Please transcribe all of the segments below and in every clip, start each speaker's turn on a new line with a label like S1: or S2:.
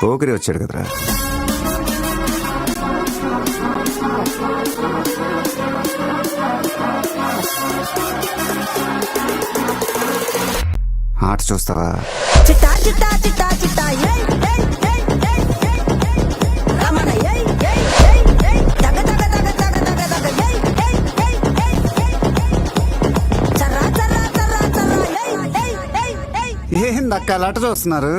S1: పోకిరి వచ్చాడు కదరా. ఆట చూస్తావా?
S2: చిట్టా చిట్టా చిట్టా చిట్టా ఏయ్ ఏయ్ ఏయ్ ఏయ్ రమణ ఏయ్ ఏయ్ ఏయ్ ఏయ్ దగ దగ దగ దగ దగ దగ ఏయ్ ఏయ్ ఏయ్ ఏయ్ చర్రా చర్రా చర్రా చర్రా ఏయ్ ఏయ్ ఏయ్ ఏయ్
S1: ఏందక్క అలా చూస్తున్నారు?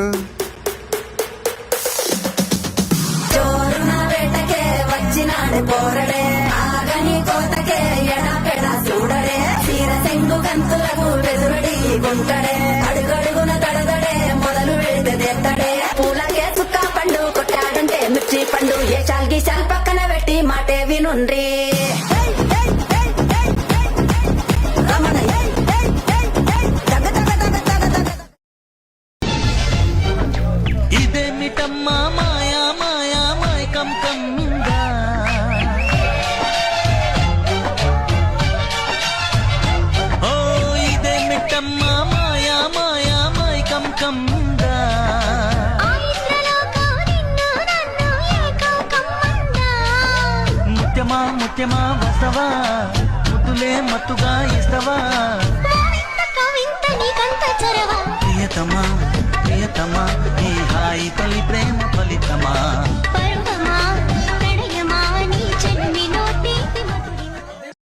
S2: చోరున వేటకే వచ్చినాడే పోరడే ఆగని కోతకే ఎడా పెడా చూడడే తీర సెంగు గంతులకు వెదురడి గుంటడే అడుగడుగున దడదడే మొదలు వెళ్తేదెత్తడే పూలకే చుక్క పండు కొట్టాడంటే మిర్చి పండు ఏ చాల్గి చాల్ పక్కన పెట్టి మాటే వినుండ్రి రమణ ఏయ్ ఏయ్ ఏయ్ ఏయ్ దగ దగ దగ దగ దగ
S3: ఇదేమిటమ్మా మాయా మాయా మైకం కమ్మిందా ఓ ఇదేమిటమ్మా మాయా మాయా మైకం కమ్మిందా ముత్యమా ముత్యమా వసవా ముద్దులే మత్తుగా ఇస్తవా ప్రియతమా ప్రియతమా ఈ హాయి తొలి ప్రేమ ఫలితమా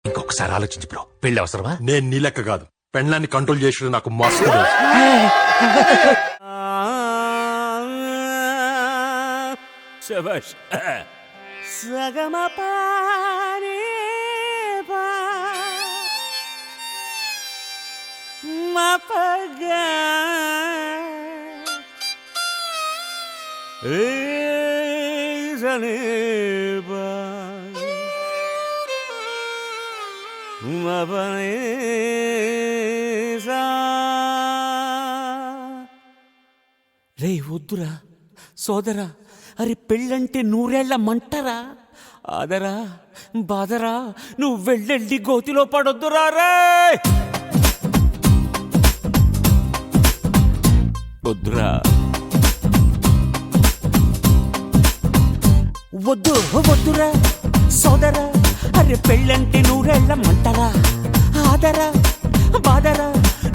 S4: ఇంకొకసారి ఆలోచించు బ్రో, పెళ్లి అవసరమా? నేను నీ లెక్క కాదు, పెళ్ళాన్ని కంట్రోల్ చేసి నాకు మస్తు
S5: శభాష్. సగమ మపగా రే వద్దురా సోదరా, అరే పెళ్ళంటే నూరేళ్ల మంటరా, ఆదరా బాదరా, నువ్వు వెళ్ళెళ్ళి గోతిలో పడొద్దురా రే. వద్దురా వద్దు వద్దురా సోదరా, అరే పెళ్ళంటే నూరేళ్ల మంటరా, ఆదరా బాదరా,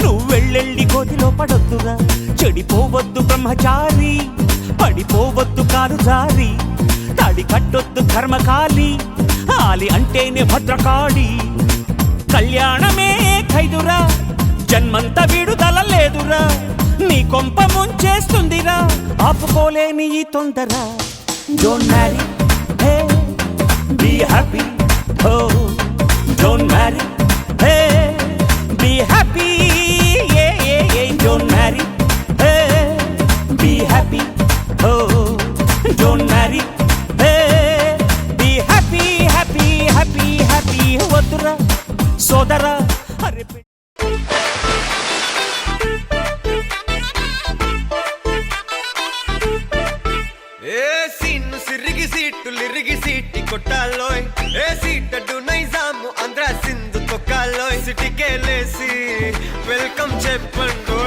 S5: నువ్వు వెళ్ళెళ్ళి గోతిలో పడొద్దురా. చెడిపోవద్దు బ్రహ్మచారి, పడిపోవద్దు కాలు జారి, తాడి కట్టొద్దు కర్మకాలి, ఆలి అంటేనే భద్రకాళి. కళ్యాణమే ఖైదురా, జన్మంత విడుదల లేదురా, నీ కొంప ముంచేస్తుందిరా, ఆపుకోలేని ఈ తొందర. Don't marry hey be happy, oh don't marry hey be happy, ఏ ఏ ఏ don't marry hey be happy, oh don't marry hey be happy happy happy happy. వద్దురా సోదరా, అరే
S6: సిరిగి సీట్టులిరిగి సీటి కొట్టాలోయ్, ఏ సీటడు నైజాము ఆంధ్ర సింధు తొక్కాలోయ్, సిటీకే లేసి వెల్కమ్ చెప్పండు